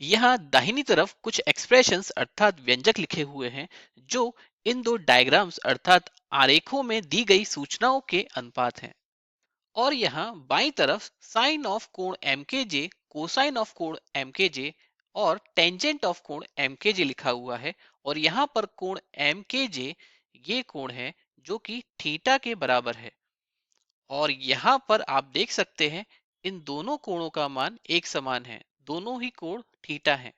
यहाँ दाहिनी तरफ कुछ एक्सप्रेशंस अर्थात व्यंजक लिखे हुए हैं जो इन दो डायग्राम्स अर्थात आरेखों में दी गई सूचनाओं के अनुपात हैं। और यहाँ बाईं तरफ साइन ऑफ कोण M K J, cosine of कोण एम के जे और टेंजेंट ऑफ कोण एम के जे लिखा हुआ है। और यहाँ पर कोण एम के जे ये कोण है जो कि थीटा के बराबर है। और यहाँ पर आप देख सकते हैं इन दोनों कोणों का मान एक समान है, दोनों ही कोण थीटा हैं।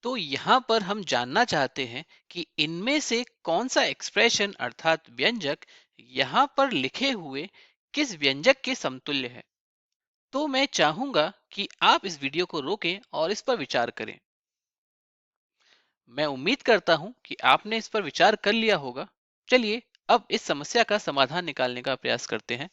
तो यहाँ पर हम जानना चाहते हैं कि इनमें से कौन सा एक्सप्रेशन अर्थात व्यंजक यहाँ पर लिखे हुए किस व्यंजक के समतुल्य है। तो मैं चाहूंगा कि आप इस वीडियो को रोकें और इस पर विचार करें। मैं उम्मीद करता हूं कि आपने इस पर विचार कर लिया होगा। चलिए अब इस समस्या का समाधान निकालने का प्रयास करते हैं।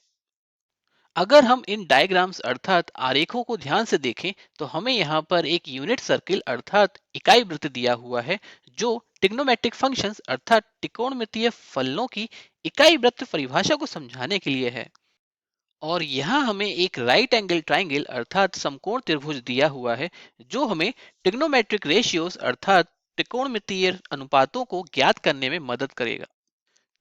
अगर हम इन डायग्राम्स अर्थात आरेखों को ध्यान से देखें तो हमें यहाँ पर एक यूनिट सर्किल अर्थात इकाई वृत्त दिया हुआ है जो ट्रिग्नोमेट्रिक फंक्शंस अर्थात त्रिकोणमितीय फलनों की इकाई वृत्त परिभाषा को समझाने के लिए है। और यहाँ हमें एक राइट एंगल ट्राइंगल अर्थात समकोण त्रिभुज दिया हुआ है जो हमें ट्रिग्नोमेट्रिक रेशियोज अर्थात त्रिकोणमितीय अनुपातों को ज्ञात करने में मदद करेगा।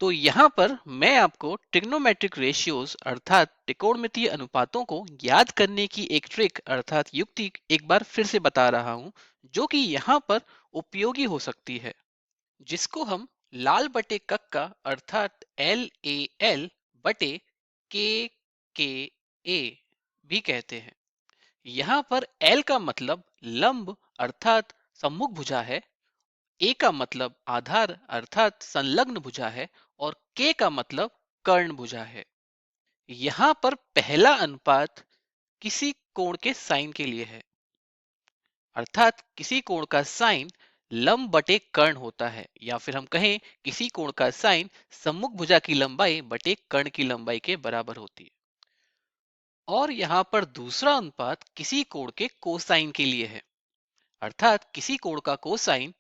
तो यहाँ पर मैं आपको ट्रिग्नोमेट्रिक रेशियोज अर्थात त्रिकोणमितीय अनुपातों को याद करने की एक ट्रिक अर्थात युक्ति एक बार फिर से बता रहा हूँ जो कि यहाँ पर उपयोगी हो सकती है, जिसको हम लाल बटे कक्का अर्थात LAL बटे के ए भी कहते हैं। यहाँ पर L का मतलब लंब अर्थात सम्मुख भुजा है, ए का मतलब आधार अर्थात संलग्न भुजा है और के का मतलब कर्ण भुजा है। यहाँ पर पहला अनुपात किसी कोण के साइन के लिए है अर्थात किसी कोण का साइन लंब बटे कर्ण होता है, या फिर हम कहें किसी कोण का साइन सम्मुख भुजा की लंबाई बटे कर्ण की लंबाई के बराबर होती है। और यहाँ पर दूसरा अनुपात किसी कोण के कोसाइन के लिए है अर्थात किसी कोण का कोसाइन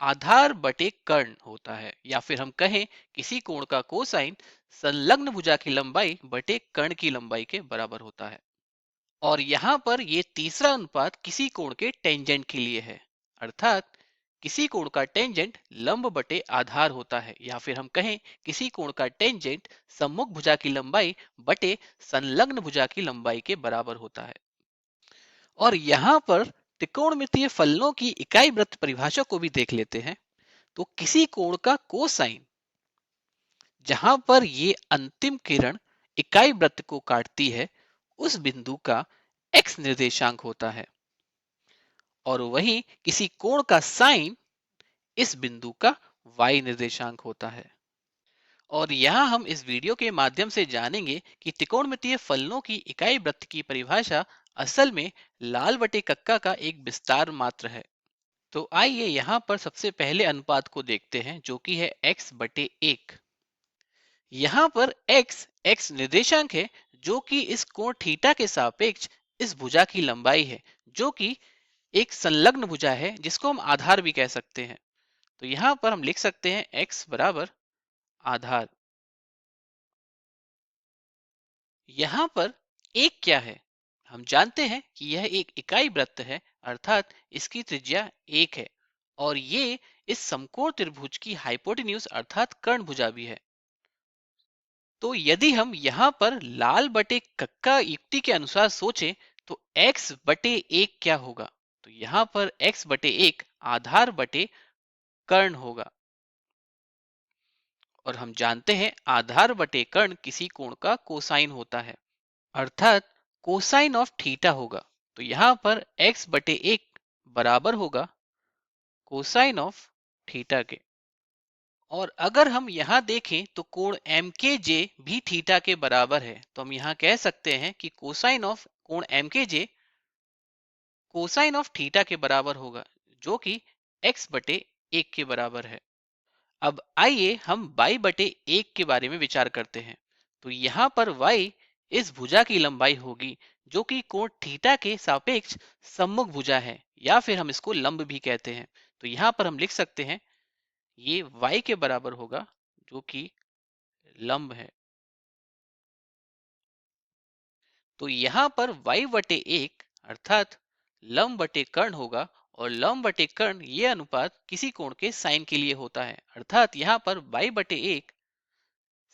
आधार बटे कर्ण होता है, या फिर हम कहें किसी कोण का कोसाइन संलग्न भुजा की लंबाई बटे कर्ण की लंबाई के बराबर होता है। और यहाँ पर ये तीसरा अनुपात किसी कोण के टेंजेंट के लिए है अर्थात किसी कोण का टेंजेंट लंब बटे आधार होता है, या फिर हम कहें किसी कोण का टेंजेंट सम्मुख भुजा की लंबाई बटे संलग्न भुजा की लंबाई के बराबर होता है। और यहाँ पर त्रिकोणमितीय फलनों की इकाई वृत्त परिभाषा को भी देख लेते हैं। तो किसी कोण का कोसाइन जहां पर ये अंतिम किरण इकाई वृत्त को काटती है उस बिंदु का x निर्देशांक होता है, और वहीं किसी कोण का साइन इस बिंदु का y निर्देशांक होता है। और यहाँ हम इस वीडियो के माध्यम से जानेंगे कि त्रिकोणमितीय फलनों की इकाई वृत्त की परिभाषा असल में लाल बटे कक्का का एक विस्तार मात्र है। तो आइए यहाँ पर सबसे पहले अनुपात को देखते हैं जो कि है x बटे 1। यहाँ पर x निर्देशांक है जो कि इस कोण थीटा के सापेक्ष इस भुजा की लंबाई है जो कि एक संलग्न भुजा है जिसको हम आधार भी कह सकते हैं। तो यहाँ पर हम लिख सकते हैं x बराबर आधार। यहाँ पर एक क्या है, हम जानते हैं कि यह एक इकाई वृत्त है अर्थात इसकी त्रिज्या 1 है और ये इस समकोण त्रिभुज की हाइपोटेन्यूज अर्थात कर्ण भुजा भी है। तो यदि हम यहाँ पर लाल बटे कक्का युक्ति के अनुसार सोचें तो x बटे 1 क्या होगा, तो यहाँ पर x बटे 1 आधार बटे कर्ण होगा। और हम जानते हैं आधार बटे कर्ण किसी कोण का कोसाइन होता है अर्थात कोसाइन ऑफ थीटा होगा। तो यहाँ पर x बटे 1 बराबर होगा कोसाइन ऑफ थीटा के। और अगर हम यहाँ देखें तो कोण एम के जे भी थीटा के बराबर है, तो हम यहाँ कह सकते हैं कि कोसाइन ऑफ कोण M K J cosine of theta के बराबर होगा जो कि x बटे 1 के बराबर है। अब आइए हम y बटे 1 के बारे में विचार करते हैं। तो यहाँ पर y इस भुजा की लंबाई होगी जो कि कोण थीटा के सापेक्ष सम्मुख भुजा है, या फिर हम इसको लंब भी कहते हैं। तो यहाँ पर हम लिख सकते हैं ये y के बराबर होगा जो कि लंब है। तो यहाँ पर y बटे 1 अर्थात लंब बटे कर्ण होगा, और लंब बटे कर्ण ये अनुपात किसी कोण के साइन के लिए होता है, अर्थात यहाँ पर बाई बटे एक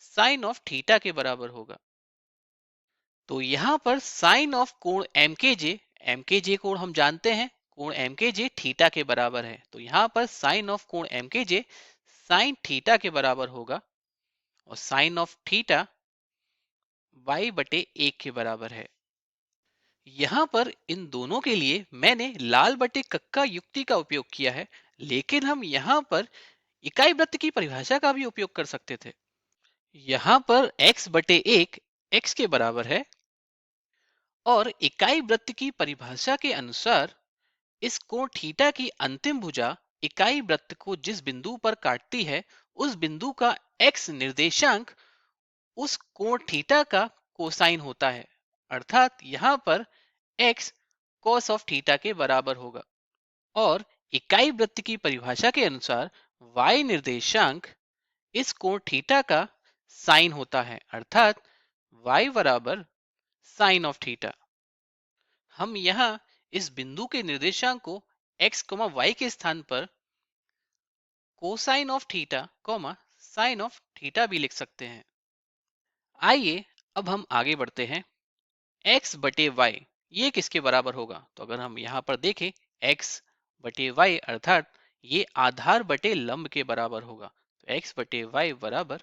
साइन ऑफ थीटा के बराबर होगा। तो यहाँ पर साइन ऑफ कोण एम के जे कोण हम जानते हैं, कोण एम के जे थीटा के बराबर है, तो यहाँ पर साइन ऑफ कोण एम के जे साइन थीटा के बराबर होगा, और साइन ऑफ थीटा बाई बटे एक के बराबर है। यहाँ पर इन दोनों के लिए मैंने लाल बटे कक्का युक्ति का उपयोग किया है, लेकिन हम यहाँ पर इकाई वृत्त की परिभाषा का भी उपयोग कर सकते थे। यहाँ पर x बटे एक x के बराबर है, और इकाई वृत्त की परिभाषा के अनुसार इस कोण थीटा की अंतिम भुजा इकाई वृत्त को जिस बिंदु पर काटती है, उस बिंदु का x निर्देशांक उस कोण थीटा का कोसाइन होता है, अर्थात यहाँ पर x cos ऑफ थीटा के बराबर होगा। और इकाई वृत्त की परिभाषा के अनुसार y निर्देशांक इस कोण थीटा का साइन होता है, अर्थात y बराबर साइन ऑफ थीटा। हम यहाँ इस बिंदु के निर्देशांक को x, y के स्थान पर cosine of theta, sine of theta भी लिख सकते हैं। आइए अब हम आगे बढ़ते हैं। x बटे वाई ये किसके बराबर होगा? तो अगर हम यहाँ पर देखें x बटे वाई अर्थात ये आधार बटे लंब के बराबर होगा, तो x बटे वाई बराबर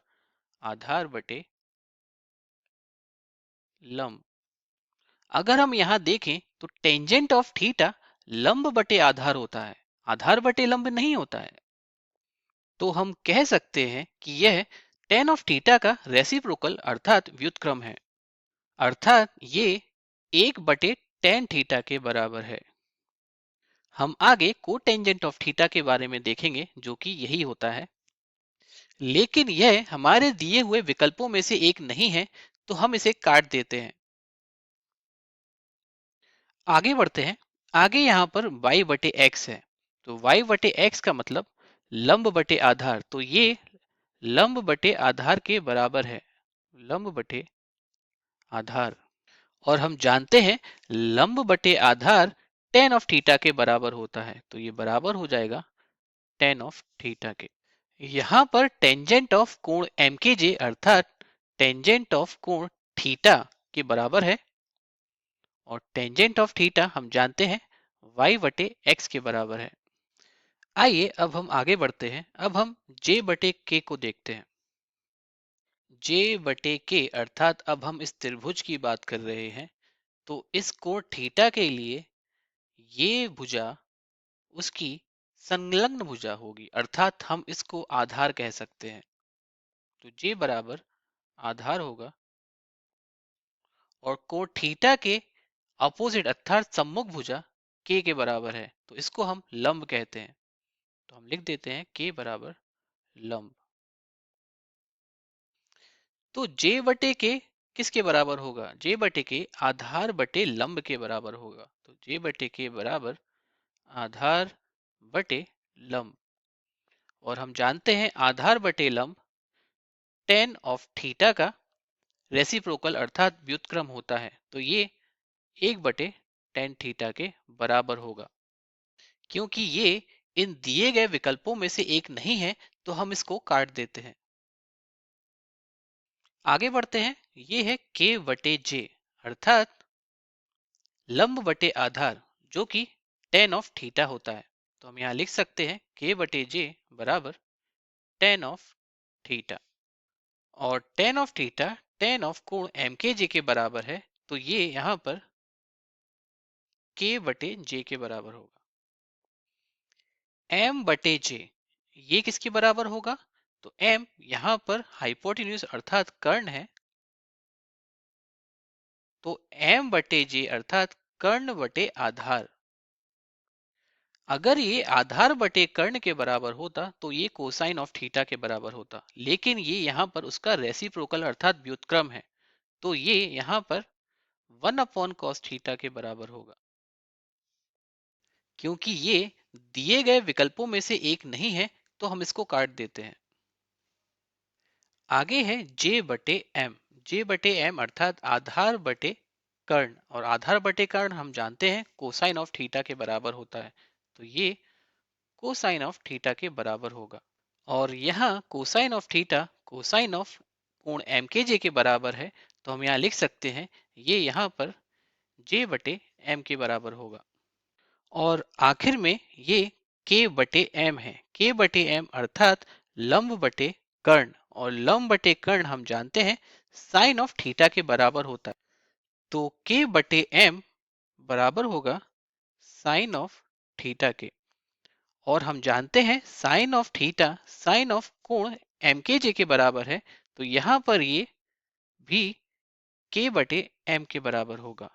आधार बटे लंब। अगर हम यहाँ देखें तो टेंजेंट ऑफ थीटा लंब बटे आधार होता है, आधार बटे लंब नहीं होता है। तो हम कह सकते हैं कि यह टेन ऑफ थीटा का रेसिप्रोकल अर्थात व्युत्क्रम है, अर्थात ये एक बटे टेन थीटा के बराबर है। हम आगे कोटेंजेंट ऑफ थीटा के बारे में देखेंगे, जो कि यही होता है, लेकिन यह हमारे दिए हुए विकल्पों में से एक नहीं है, तो हम इसे काट देते हैं। आगे बढ़ते हैं। आगे यहाँ पर y बटे एक्स है, तो y बटे एक्स का मतलब लंब बटे आधार, तो ये लंब बटे आधार के बराबर है, लंब बटे आधार। और हम जानते हैं लंब बटे आधार टेन ऑफ थीटा के बराबर होता है, तो ये बराबर हो जाएगा टेन ऑफ थीटा के। यहाँ पर टेंजेंट ऑफ कोण एम के जे अर्थात टेंजेंट ऑफ कोण थीटा के बराबर है, और टेंजेंट ऑफ थीटा हम जानते हैं y बटे एक्स के बराबर है। आइए अब हम आगे बढ़ते हैं। अब हम j बटे k को देखते हैं। j बटे k अर्थात अब हम इस त्रिभुज की बात कर रहे हैं, तो इस कोण थीटा के लिए ये भुजा उसकी संलग्न भुजा होगी, अर्थात हम इसको आधार कह सकते हैं। तो j बराबर आधार होगा, और कोण थीटा के अपोजिट अर्थात सम्मुख भुजा k के बराबर है, तो इसको हम लंब कहते हैं। तो हम लिख देते हैं k बराबर लंब। तो j बटे के किसके बराबर होगा? j बटे के आधार बटे लंब के बराबर होगा, तो j बटे के बराबर आधार बटे लंब। और हम जानते हैं आधार बटे लंब टेन ऑफ थीटा का रेसिप्रोकल अर्थात व्युत्क्रम होता है, तो ये एक बटे टेन थीटा के बराबर होगा। क्योंकि ये इन दिए गए विकल्पों में से एक नहीं है, तो हम इसको काट देते हैं। आगे बढ़ते हैं। ये है k बटे जे अर्थात लंब बटे आधार, जो कि टेन ऑफ थीटा होता है, तो हम यहाँ लिख सकते हैं k बटे जे बराबर टेन ऑफ थीटा। और ten of theta tan of कोण एम के जे के बराबर है, तो ये यहाँ पर k बटे जे के बराबर होगा। m बटे जे ये किसके बराबर होगा? तो m यहाँ पर हाइपोटेन्यूज अर्थात कर्ण है, तो m बटे जे अर्थात कर्ण बटे आधार। अगर ये आधार बटे कर्ण के बराबर होता तो ये कोसाइन ऑफ थीटा के बराबर होता, लेकिन ये यहाँ पर उसका रेसिप्रोकल अर्थात व्युत्क्रम है, तो ये यहाँ पर वन अपॉन कॉस थीटा के बराबर होगा। क्योंकि ये दिए गए विकल्पों में से एक नहीं है, तो हम इसको काट देते हैं। आगे है j बटे m। j बटे m अर्थात आधार बटे कर्ण और आधार बटे कर्ण हम जानते हैं कोसाइन ऑफ थीटा के बराबर होता है, तो ये कोसाइन ऑफ थीटा के बराबर होगा। और यहाँ cosine of theta cosine of कोण एम के जे के बराबर है, तो हम यहाँ लिख सकते हैं ये यहाँ पर जे बटे एम के बराबर होगा। और आखिर में ये के बटे एम है, के बटे एम अर्थात लंब बटे कर्ण, और लंब बटे कर्ण हम जानते हैं साइन ऑफ थीटा के बराबर होता है, तो के बटे एम बराबर होगा साइन ऑफ थीटा के। और हम जानते हैं sine of theta sine of कोण एम के जे के बराबर है, तो यहाँ पर ये भी के बटे एम के बराबर होगा।